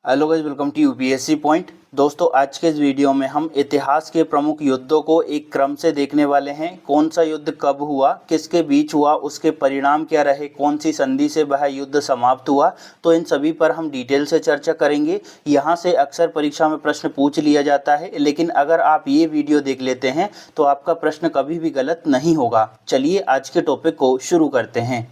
Hello guys, welcome to UPSC point. दोस्तों, आज के इस वीडियो में हम इतिहास के प्रमुख युद्धों को एक क्रम से देखने वाले हैं। कौन सा युद्ध कब हुआ, किसके बीच हुआ, उसके परिणाम क्या रहे, कौन सी संधि से वह युद्ध समाप्त हुआ, तो इन सभी पर हम डिटेल से चर्चा करेंगे। यहाँ से अक्सर परीक्षा में प्रश्न पूछ लिया जाता है, लेकिन अगर आप ये वीडियो देख लेते हैं तो आपका प्रश्न कभी भी गलत नहीं होगा। चलिए आज के टॉपिक को शुरू करते हैं।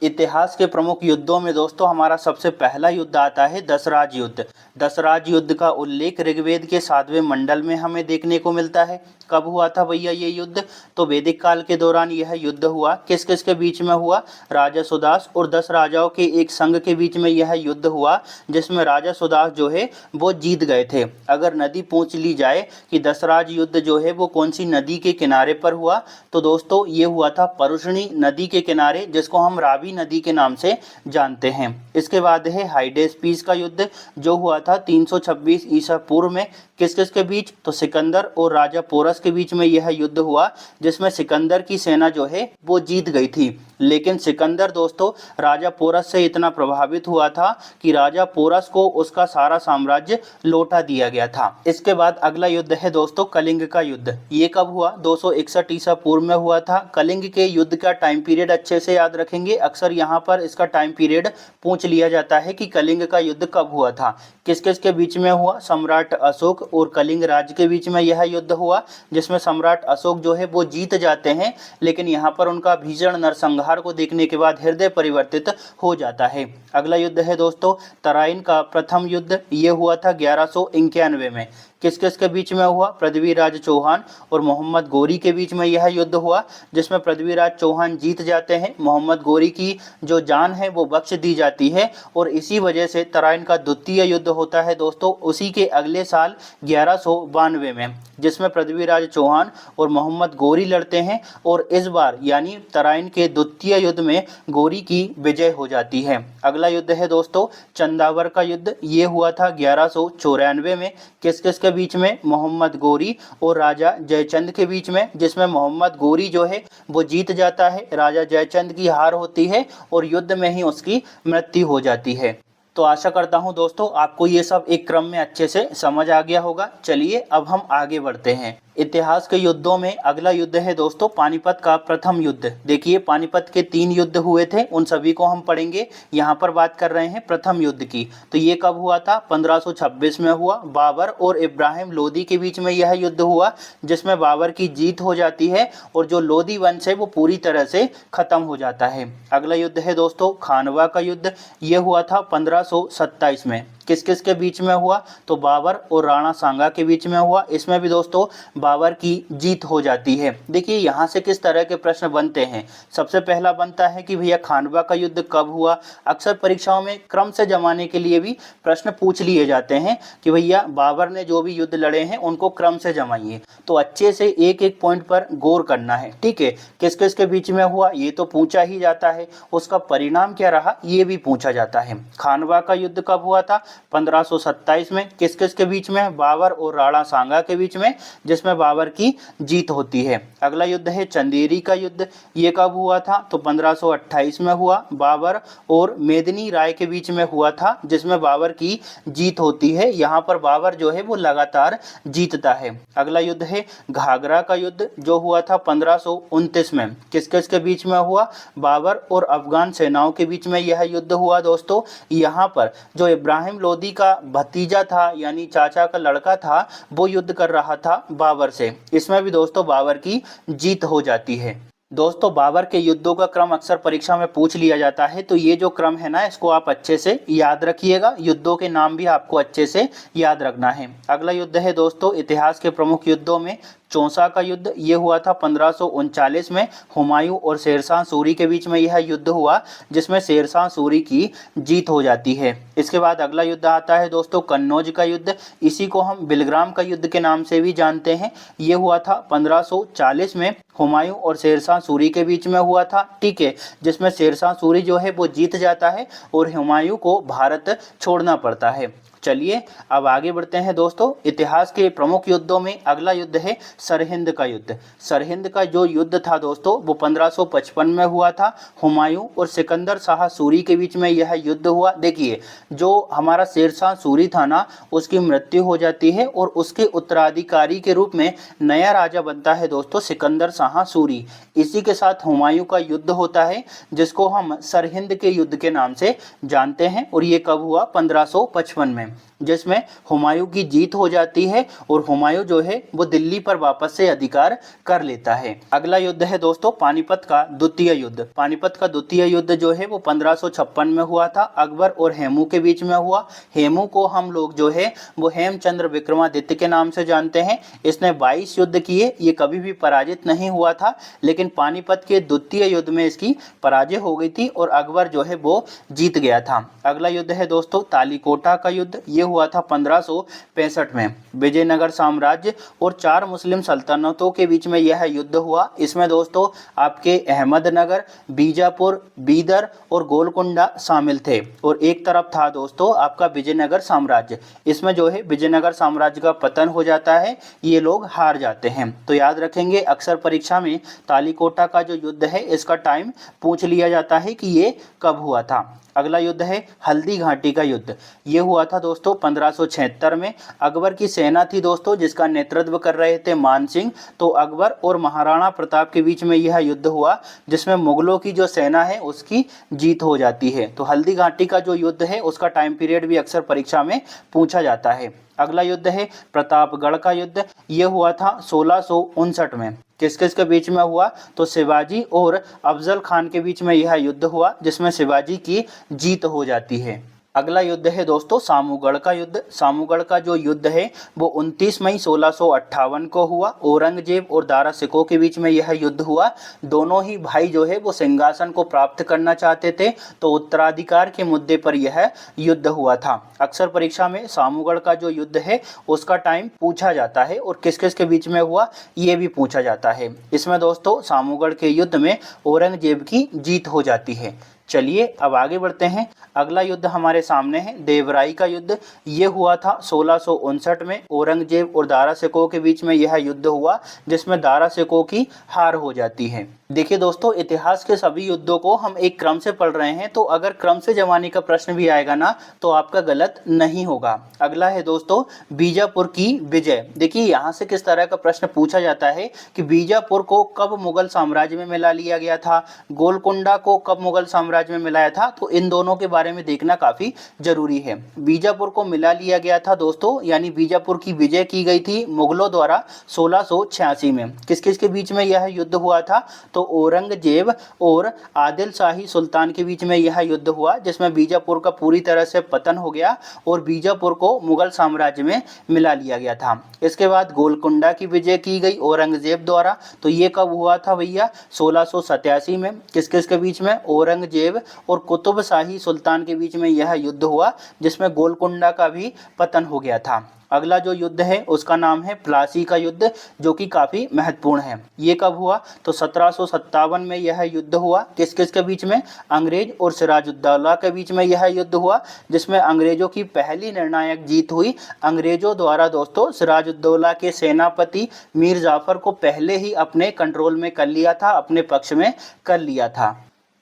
इतिहास के प्रमुख युद्धों में दोस्तों हमारा सबसे पहला युद्ध आता है दसराज युद्ध। दसराज युद्ध का उल्लेख ऋग्वेद के 7वें मंडल में हमें देखने को मिलता है। कब हुआ था भैया ये युद्ध? तो वैदिक काल के दौरान यह युद्ध हुआ। किस किस के बीच में हुआ? राजा सुदास और 10 राजाओं के एक संघ के बीच में यह युद्ध हुआ, जिसमें राजा सुदास जो है वो जीत गए थे। अगर नदी पूछ ली जाए कि दसराज युद्ध जो है वो कौन सी नदी के किनारे पर हुआ, तो दोस्तों ये हुआ था परुष्णी नदी के किनारे, जिसको हम रावी नदी के नाम से जानते हैं। इसके बाद है हाइडेस्पीस का युद्ध, जो हुआ था 326 ईसा पूर्व में। किस किस के बीच? तो सिकंदर और राजा पोरस के बीच में यह युद्ध हुआ, जिसमें सिकंदर की सेना जो है वो जीत गई थी। लेकिन सिकंदर दोस्तों राजा पोरस से इतना प्रभावित हुआ था कि राजा पोरस को उसका सारा साम्राज्य लौटा दिया गया था। इसके बाद अगला युद्ध है दोस्तों कलिंग का युद्ध। ये कब हुआ? 261 ईसा पूर्व में हुआ था। कलिंग के युद्ध का टाइम पीरियड अच्छे से याद रखेंगे। अक्सर यहाँ पर इसका टाइम पीरियड पूछ लिया जाता है कि कलिंग का युद्ध कब हुआ था। किस किस के बीच में हुआ? सम्राट अशोक और कलिंग राज्य के बीच में यह युद्ध हुआ, जिसमें सम्राट अशोक जो है वो जीत जाते हैं, लेकिन यहाँ पर उनका भीषण नरसंहार को देखने के बाद हृदय परिवर्तित हो जाता है। अगला युद्ध है दोस्तों तराइन का प्रथम युद्ध। ये हुआ था 1191 में। किस किस के बीच में हुआ? पृथ्वीराज चौहान और मोहम्मद गोरी के बीच में यह युद्ध हुआ, जिसमें पृथ्वीराज चौहान जीत जाते हैं। मोहम्मद गोरी की जो जान है वो बख्श दी जाती है, और इसी वजह से तराइन का द्वितीय युद्ध होता है दोस्तों उसी के अगले साल 1192 में, जिसमें पृथ्वीराज चौहान और मोहम्मद गोरी लड़ते हैं, और इस बार यानी तराइन के द्वितीय युद्ध में गोरी की विजय हो जाती है। अगला युद्ध है दोस्तों चंदावर का युद्ध। ये हुआ था 1194 में। किस किस के बीच में? मोहम्मद गोरी और राजा जयचंद के बीच में, जिसमें मोहम्मद गोरी जो है वो जीत जाता है, राजा जयचंद की हार होती है और युद्ध में ही उसकी मृत्यु हो जाती है। तो आशा करता हूं दोस्तों आपको ये सब एक क्रम में अच्छे से समझ आ गया होगा। चलिए अब हम आगे बढ़ते हैं। इतिहास के युद्धों में अगला युद्ध है दोस्तों पानीपत का प्रथम युद्ध। देखिए पानीपत के 3 युद्ध हुए थे, उन सभी को हम पढ़ेंगे। यहाँ पर बात कर रहे हैं प्रथम युद्ध की। तो ये कब हुआ था? 1526 में हुआ। बाबर और इब्राहिम लोदी के बीच में यह युद्ध हुआ, जिसमें बाबर की जीत हो जाती है और जो लोदी वंश है वो पूरी तरह से खत्म हो जाता है। अगला युद्ध है दोस्तों खानवा का युद्ध। ये हुआ था 1527 में। किस किस के बीच में हुआ? तो बाबर और राणा सांगा के बीच में हुआ। इसमें भी दोस्तों बाबर की जीत हो जाती है। देखिए यहाँ से किस तरह के प्रश्न बनते हैं। सबसे पहला बनता है कि भैया खानवा का युद्ध कब हुआ। अक्सर परीक्षाओं में क्रम से जमाने के लिए भी प्रश्न पूछ लिए जाते हैं कि भैया बाबर ने जो भी युद्ध लड़े हैं उनको क्रम से जमाइए। तो अच्छे से एक एक पॉइंट पर गौर करना है, ठीक है। किस किस के बीच में हुआ ये तो पूछा ही जाता है, उसका परिणाम क्या रहा ये भी पूछा जाता है। खानवा का युद्ध कब हुआ था? 1527 में। किस किस के बीच में? बाबर और राणा सांगा के बीच में, जिसमें बाबर की जीत होती है। अगला युद्ध है चंदेरी का युद्ध। ये कब हुआ था? तो 1528 में हुआ। बाबर और मेदिनी राय के बीच में हुआ था, जिसमें बाबर की जीत होती है। यहाँ पर बाबर जो है वो लगातार जीतता है। अगला युद्ध है घाघरा का युद्ध, जो हुआ था 1529 में। किस किस के बीच में हुआ? बाबर और अफगान सेनाओं के बीच में यह युद्ध हुआ दोस्तों। यहाँ पर जो इब्राहिम लोदी का भतीजा था यानी चाचा का लड़का था, वो युद्ध कर रहा था बाबर से। इसमें भी दोस्तों बाबर की जीत हो जाती है। दोस्तों बाबर के युद्धों का क्रम अक्सर परीक्षा में पूछ लिया जाता है, तो ये जो क्रम है ना इसको आप अच्छे से याद रखिएगा। युद्धों के नाम भी आपको अच्छे से याद रखना है। अगला युद्ध है दोस्तों इतिहास के प्रमुख युद्धों में चौसा का युद्ध। ये हुआ था 1539 में। हुमायूं और शेरशाह सूरी के बीच में यह युद्ध हुआ, जिसमें शेरशाह सूरी की जीत हो जाती है। इसके बाद अगला युद्ध आता है दोस्तों कन्नौज का युद्ध। इसी को हम बिलग्राम का युद्ध के नाम से भी जानते हैं। ये हुआ था 1540 में। हुमायूं और शेरशाह सूरी के बीच में हुआ था, ठीक है, जिसमें शेरशाह सूरी जो है वो जीत जाता है और हुमायूं को भारत छोड़ना पड़ता है। चलिए अब आगे बढ़ते हैं दोस्तों। इतिहास के प्रमुख युद्धों में अगला युद्ध है सरहिंद का युद्ध। सरहिंद का जो युद्ध था दोस्तों वो 1555 में हुआ था। हुमायूं और सिकंदर शाह सूरी के बीच में यह युद्ध हुआ। देखिए जो हमारा शेरशाह सूरी था ना, उसकी मृत्यु हो जाती है और उसके उत्तराधिकारी के रूप में नया राजा बनता है दोस्तों सिकंदर शाह सूरी। इसी के साथ हुमायूं का युद्ध होता है जिसको हम सरहिंद के युद्ध के नाम से जानते हैं। और ये कब हुआ? 1555 में, जिसमें हुमायूं की जीत हो जाती है और हुमायूं जो है वो दिल्ली पर वापस से अधिकार कर लेता है। अगला युद्ध है दोस्तों पानीपत का द्वितीय युद्ध। पानीपत का द्वितीय युद्ध जो है वो 1556 में हुआ था। अकबर और हेमू के बीच में हुआ। हेमू को हम लोग जो है वो हेमचंद्र विक्रमादित्य के नाम से जानते हैं। इसने 22 युद्ध किए, ये कभी भी पराजित नहीं हुआ था, लेकिन पानीपत के द्वितीय युद्ध में इसकी पराजय हो गई थी और अकबर जो है वो जीत गया था। अगला युद्ध है दोस्तों तालीकोटा का युद्ध। ये हुआ था 1565 में। विजयनगर साम्राज्य और 4 मुस्लिम सल्तनतों के बीच में यह युद्ध हुआ। इसमें दोस्तों आपके अहमदनगर, बीजापुर, बीदर और गोलकुंडा शामिल थे और एक तरफ था दोस्तों आपका विजयनगर साम्राज्य। इसमें जो है विजयनगर साम्राज्य का पतन हो जाता है, ये लोग हार जाते हैं। तो याद रखेंगे अक्सर परीक्षा में तालीकोटा का जो युद्ध है इसका टाइम पूछ लिया जाता है कि ये कब हुआ था। अगला युद्ध है हल्दी घाटी का युद्ध। ये हुआ था दोस्तों 1576 में। अकबर की सेना थी दोस्तों जिसका नेतृत्व कर रहे थे मान सिंह। तो अकबर और महाराणा प्रताप के बीच में यह युद्ध हुआ जिसमें मुगलों की जो सेना है उसकी जीत हो जाती है। तो हल्दी घाटी का जो युद्ध है उसका टाइम पीरियड भी अक्सर परीक्षा में पूछा जाता है। अगला युद्ध है प्रतापगढ़ का युद्ध। ये हुआ था 1659 में। किस किस के बीच में हुआ? तो शिवाजी और अफजल खान के बीच में यह युद्ध हुआ जिसमें शिवाजी की जीत हो जाती है। अगला युद्ध है दोस्तों सामूगढ़ का युद्ध। सामूगढ़ का जो युद्ध है वो 29 मई 1658 को हुआ। औरंगजेब और दारा शिकोह के बीच में यह युद्ध हुआ। दोनों ही भाई जो है वो सिंहासन को प्राप्त करना चाहते थे, तो उत्तराधिकार के मुद्दे पर यह युद्ध हुआ था। अक्सर परीक्षा में सामूगढ़ का जो युद्ध है उसका टाइम पूछा जाता है और किस किस के बीच में हुआ ये भी पूछा जाता है। इसमें दोस्तों सामूगढ़ के युद्ध में औरंगजेब की जीत हो जाती है। चलिए अब आगे बढ़ते हैं। अगला युद्ध हमारे सामने है देवराई का युद्ध। ये हुआ था 1659 में। औरंगजेब और दारा शिकोह के बीच में यह युद्ध हुआ जिसमें दारा शिकोह की हार हो जाती है। देखिए दोस्तों इतिहास के सभी युद्धों को हम एक क्रम से पढ़ रहे हैं, तो अगर क्रम से जमाने का प्रश्न भी आएगा ना तो आपका गलत नहीं होगा। अगला है दोस्तों बीजापुर की विजय। देखिए यहाँ से किस तरह का प्रश्न पूछा जाता है कि बीजापुर को कब मुगल साम्राज्य में मिला लिया गया था, गोलकुंडा को कब मुगल साम्राज्य में मिलाया था, तो इन दोनों के बारे में देखना काफी जरूरी है। बीजापुर को मिला लिया गया था दोस्तों, यानी बीजापुर की विजय की गई थी मुगलों द्वारा 1686 में। किस किस के बीच में यह युद्ध हुआ था? तो औरंगजेब और आदिल शाही सुल्तान के बीच में यह युद्ध हुआ जिसमें बीजापुर का पूरी तरह से पतन हो गया और बीजापुर को मुगल साम्राज्य में मिला लिया गया था। इसके बाद गोलकुंडा की विजय की गई औरंगजेब द्वारा। तो ये कब हुआ था भैया? 1687 में। किस किस के बीच में? औरंगजेब और कुतुब शाही सुल्तान के बीच में यह युद्ध हुआ जिसमें गोलकुंडा का भी पतन हो गया था। अगला जो युद्ध है उसका नाम है प्लासी का युद्ध, जो कि काफी महत्वपूर्ण है। ये कब हुआ? तो 1757 में यह युद्ध हुआ। किस किस के बीच में? अंग्रेज और सिराजुद्दौला के बीच में यह युद्ध हुआ जिसमें अंग्रेजों की पहली निर्णायक जीत हुई। अंग्रेजों द्वारा दोस्तों सिराजुद्दौला के सेनापति मीर जाफर को पहले ही अपने कंट्रोल में कर लिया था, अपने पक्ष में कर लिया था।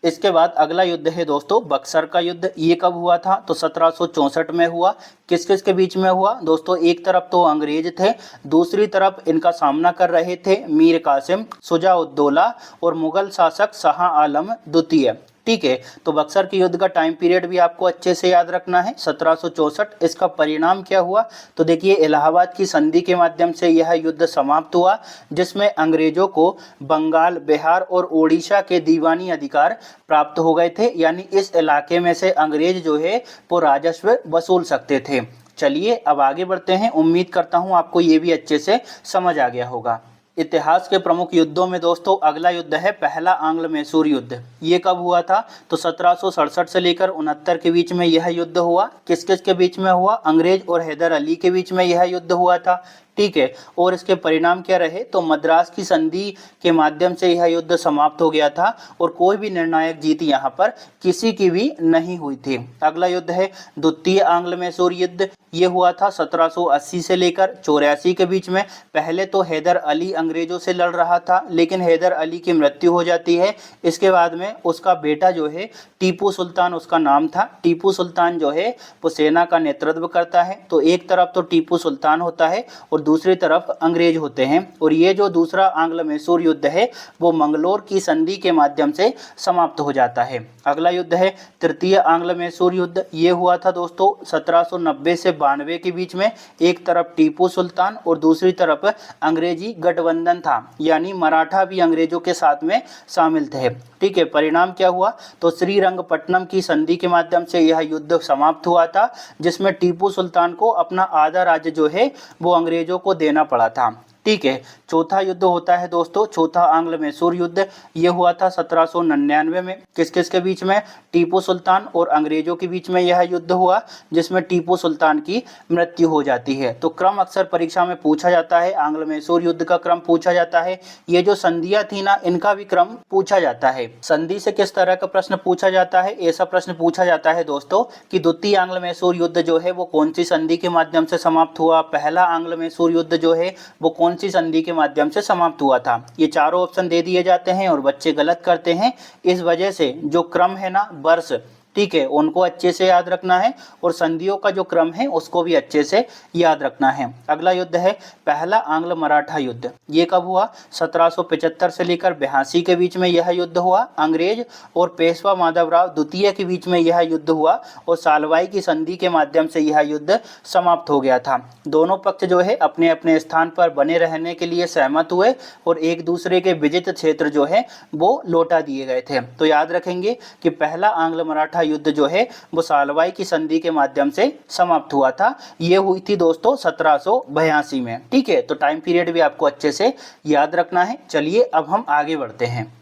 इसके बाद अगला युद्ध है दोस्तों बक्सर का युद्ध। ये कब हुआ था? तो 1764 में हुआ। किस किस के बीच में हुआ? दोस्तों एक तरफ तो अंग्रेज थे, दूसरी तरफ इनका सामना कर रहे थे मीर कासिम, शुजाउद्दौला और मुगल शासक शाह आलम द्वितीय। ठीक है, तो बक्सर के युद्ध का टाइम पीरियड भी आपको अच्छे से याद रखना है 1764। इसका परिणाम क्या हुआ? तो देखिए इलाहाबाद की संधि के माध्यम से यह युद्ध समाप्त हुआ जिसमें अंग्रेजों को बंगाल, बिहार और ओडिशा के दीवानी अधिकार प्राप्त हो गए थे, यानी इस इलाके में से अंग्रेज जो है वो राजस्व वसूल सकते थे। चलिए अब आगे बढ़ते हैं। उम्मीद करता हूँ आपको ये भी अच्छे से समझ आ गया होगा। इतिहास के प्रमुख युद्धों में दोस्तों अगला युद्ध है पहला आंग्ल मैसूर युद्ध। ये कब हुआ था? तो 1767 से लेकर 69 के बीच में यह युद्ध हुआ। किस किस के बीच में हुआ? अंग्रेज और हैदर अली के बीच में यह युद्ध हुआ था। ठीक है। और इसके परिणाम क्या रहे, तो मद्रास की संधि के माध्यम से यह युद्ध समाप्त हो गया था और कोई भी निर्णायक जीत यहाँ पर किसी की भी नहीं हुई थी। अगला युद्ध है द्वितीय आंग्ल मैसूर युद्ध। ये हुआ था 1780 से लेकर 84 के बीच में। पहले तो हैदर अली अंग्रेजों से लड़ रहा था, लेकिन हैदर अली की मृत्यु हो जाती है। इसके बाद में उसका बेटा जो है टीपू सुल्तान उसका नाम था, टीपू सुल्तान जो है वो सेना का नेतृत्व करता है। तो एक तरफ तो टीपू सुल्तान होता है और दूसरी तरफ अंग्रेज होते हैं। और ये जो दूसरा आंग्ल मैसूर युद्ध है वो मंगलोर की संधि के माध्यम से समाप्त हो जाता है। अगला युद्ध है तृतीय आंग्ल मैसूर युद्ध। ये हुआ था दोस्तों 1790 से 92 के बीच में। एक तरफ टीपू सुल्तान और दूसरी तरफ अंग्रेजी गठबंधन था, यानी मराठा भी अंग्रेजों के साथ में शामिल थे। ठीक है, परिणाम क्या हुआ, तो श्रीरंगपट्टनम की संधि के माध्यम से यह युद्ध समाप्त हुआ था, जिसमें टीपू सुल्तान को अपना आधा राज्य जो है वो अंग्रेजों को देना पड़ा था। ठीक है, चौथा युद्ध होता है दोस्तों चौथा आंग्ल मैसूर युद्ध। ये हुआ था 1799 में। किस किस के बीच में, टीपू सुल्तान और अंग्रेजों के बीच में यह युद्ध हुआ, जिसमें टीपू सुल्तान की मृत्यु हो जाती है। तो क्रम अक्सर परीक्षा में पूछा जाता है, आंग्ल मैसूर युद्ध का क्रम पूछा जाता है। ये जो संधियां थी ना, इनका भी क्रम पूछा जाता है। संधि से किस तरह का प्रश्न पूछा जाता है, ऐसा प्रश्न पूछा जाता है दोस्तों कि द्वितीय आंग्ल मैसूर युद्ध जो है वो कौन सी संधि के माध्यम से समाप्त हुआ, पहला आंग्ल मैसूर युद्ध जो है वो कौन सी संधि के माध्यम से समाप्त हुआ था। ये चारों ऑप्शन दे दिए जाते हैं और बच्चे गलत करते हैं। इस वजह से जो क्रम है ना, वर्ष, ठीक है, उनको अच्छे से याद रखना है और संधियों का जो क्रम है उसको भी अच्छे से याद रखना है। अगला युद्ध है पहला आंग्ल मराठा युद्ध। ये कब हुआ, 1775 से लेकर 82 के बीच में यह युद्ध हुआ। अंग्रेज और पेशवा माधवराव द्वितीय के बीच में यह युद्ध हुआ और सालवाई की संधि के माध्यम से यह युद्ध समाप्त हो गया था। दोनों पक्ष जो है अपने अपने स्थान पर बने रहने के लिए सहमत हुए और एक दूसरे के विजित क्षेत्र जो है वो लौटा दिए गए थे। तो याद रखेंगे कि पहला आंग्ल मराठा युद्ध जो है वो सालवाई की संधि के माध्यम से समाप्त हुआ था। ये हुई थी दोस्तों 1782 में। ठीक है, तो टाइम पीरियड भी आपको अच्छे से याद रखना है। चलिए अब हम आगे बढ़ते हैं।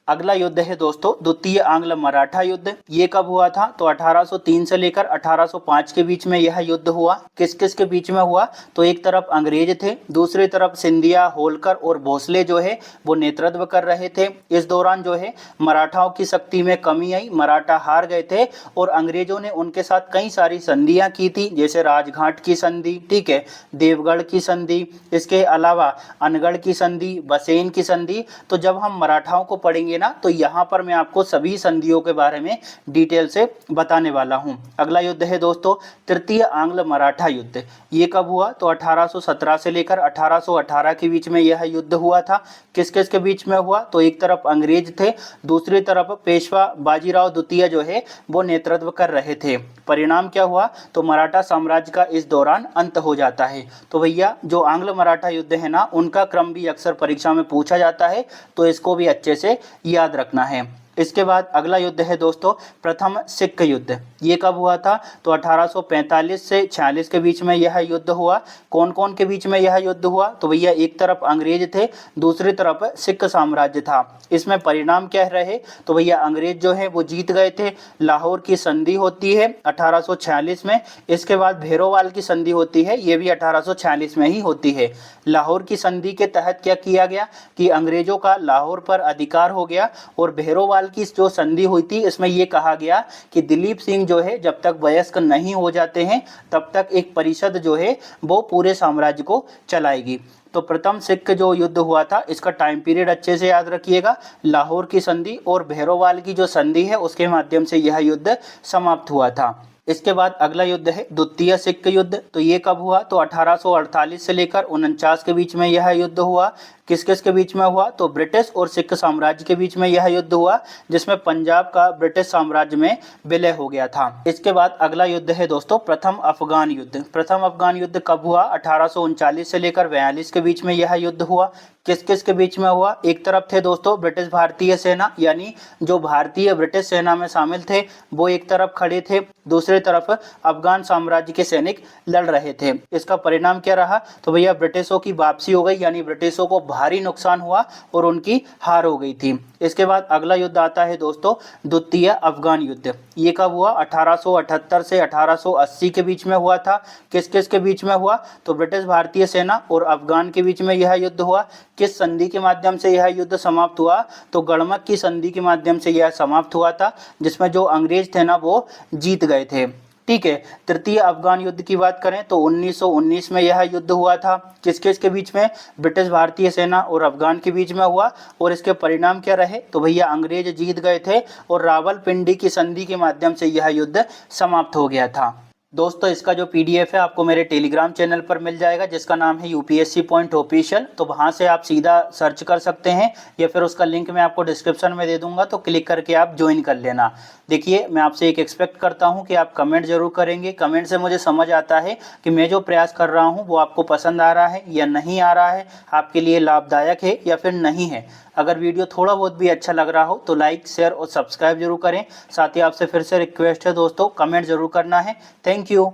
अगला युद्ध है दोस्तों द्वितीय आंग्ल मराठा युद्ध। ये कब हुआ था, तो 1803 से लेकर 1805 के बीच में यह युद्ध हुआ। किस किस के बीच में हुआ, तो एक तरफ अंग्रेज थे, दूसरी तरफ सिंधिया, होलकर और भोसले जो है वो नेतृत्व कर रहे थे। इस दौरान जो है मराठाओं की शक्ति में कमी आई, मराठा हार गए थे और अंग्रेजों ने उनके साथ कई सारी संधियां की थी, जैसे राजघाट की संधि, ठीक है, देवगढ़ की संधि, इसके अलावा अनगढ़ की संधि, बसेन की संधि। तो जब हम मराठाओं को पढ़ेंगे ना, तो यहाँ पर मैं आपको सभी संधियों के बारे में डिटेल से बताने वाला हूँ। अगला युद्ध है दोस्तों तृतीय आंग्ल मराठा युद्ध। ये कब हुआ, तो 1817 से लेकर 1818 के बीच में यह युद्ध हुआ था। किस किस के बीच में हुआ, तो एक तरफ अंग्रेज थे, दूसरी तरफ पेशवा बाजीराव द्वितीय जो है वो नेतृत्व कर रहे थे। परिणाम क्या हुआ, तो मराठा साम्राज्य का इस दौरान अंत हो जाता है। तो भैया जो आंग्ल मराठा युद्ध है ना, उनका क्रम भी अक्सर परीक्षा में पूछा जाता है, तो इसको भी अच्छे से याद रखना है। इसके बाद अगला युद्ध है दोस्तों प्रथम सिख युद्ध। ये कब हुआ था, तो 1845 से 46 के बीच में यह युद्ध हुआ। कौन कौन के बीच में यह युद्ध हुआ, तो भैया एक तरफ अंग्रेज थे, दूसरी तरफ सिख साम्राज्य था। इसमें परिणाम क्या रहे, तो भैया अंग्रेज जो है वो जीत गए थे। लाहौर की संधि होती है 1846 में। इसके बाद भैरोवाल की संधि होती है, ये भी 1846 में ही होती है। लाहौर की संधि के तहत क्या किया गया कि अंग्रेजों का लाहौर पर अधिकार हो गया और भैरोवाल की जो संधि हुई थी इसमें यह कहा गया कि दिलीप सिंह जो है जब तक वयस्क नहीं हो जाते हैं तब तक एक परिषद जो है वो पूरे साम्राज्य को चलाएगी। तो प्रथम सिख जो युद्ध हुआ था इसका टाइम पीरियड अच्छे से याद रखिएगा। लाहौर की संधि और भैरोवाल की जो संधि है उसके माध्यम से यह युद्ध समाप्त हुआ था। इसके बाद अगला युद्ध है द्वितीय सिख युद्ध। तो ये कब हुआ, तो 1848 से लेकर 49 के बीच में यह युद्ध हुआ। किस किस के बीच में हुआ, तो ब्रिटिश और सिख साम्राज्य के बीच में यह युद्ध हुआ, जिसमें पंजाब का ब्रिटिश साम्राज्य में विलय हो गया था। इसके बाद अगला युद्ध है दोस्तों प्रथम अफगान युद्ध। प्रथम अफगान युद्ध कब हुआ, 1839 से लेकर 42 के बीच में यह युद्ध हुआ। किस किस के बीच में हुआ, एक तरफ थे दोस्तों ब्रिटिश भारतीय सेना, यानी जो भारतीय ब्रिटिश सेना में शामिल थे वो एक तरफ खड़े थे, दूसरी तरफ अफगान साम्राज्य के सैनिक लड़ रहे थे। इसका परिणाम क्या रहा, तो भैया ब्रिटिशों की वापसी हो गई, यानी ब्रिटिशों को भारी नुकसान हुआ और उनकी हार हो गई थी। इसके बाद अगला युद्ध आता है दोस्तों द्वितीय अफगान युद्ध। ये कब हुआ? 1878 से 1880 के बीच में हुआ था। किस किस के बीच में हुआ? तो ब्रिटिश भारतीय सेना और अफगान के बीच में यह युद्ध हुआ। किस संधि के माध्यम से यह युद्ध समाप्त हुआ? तो गड़मक की संधि के माध्यम से यह समाप्त हुआ था, जिसमें जो अंग्रेज थे ना वो जीत गए थे। ठीक है। तृतीय अफगान युद्ध की बात करें तो 1919 में यह युद्ध हुआ था। किस किस के बीच में? ब्रिटिश भारतीय सेना और अफगान के बीच में हुआ। और इसके परिणाम क्या रहे? तो भैया अंग्रेज जीत गए थे और रावलपिंडी की संधि के माध्यम से यह युद्ध समाप्त हो गया था। दोस्तों इसका जो PDF है आपको मेरे टेलीग्राम चैनल पर मिल जाएगा, जिसका नाम है UPSC पॉइंट ऑफिशियल। तो वहाँ से आप सीधा सर्च कर सकते हैं या फिर उसका लिंक मैं आपको डिस्क्रिप्शन में दे दूंगा, तो क्लिक करके आप ज्वाइन कर लेना। देखिए मैं आपसे एक एक्सपेक्ट करता हूँ कि आप कमेंट जरूर करेंगे। कमेंट से मुझे समझ आता है कि मैं जो प्रयास कर रहा हूँ वो आपको पसंद आ रहा है या नहीं आ रहा है, आपके लिए लाभदायक है या फिर नहीं है। अगर वीडियो थोड़ा बहुत भी अच्छा लग रहा हो तो लाइक, शेयर और सब्सक्राइब जरूर करें। साथ ही आपसे फिर से रिक्वेस्ट है दोस्तों, कमेंट जरूर करना है। Thank you.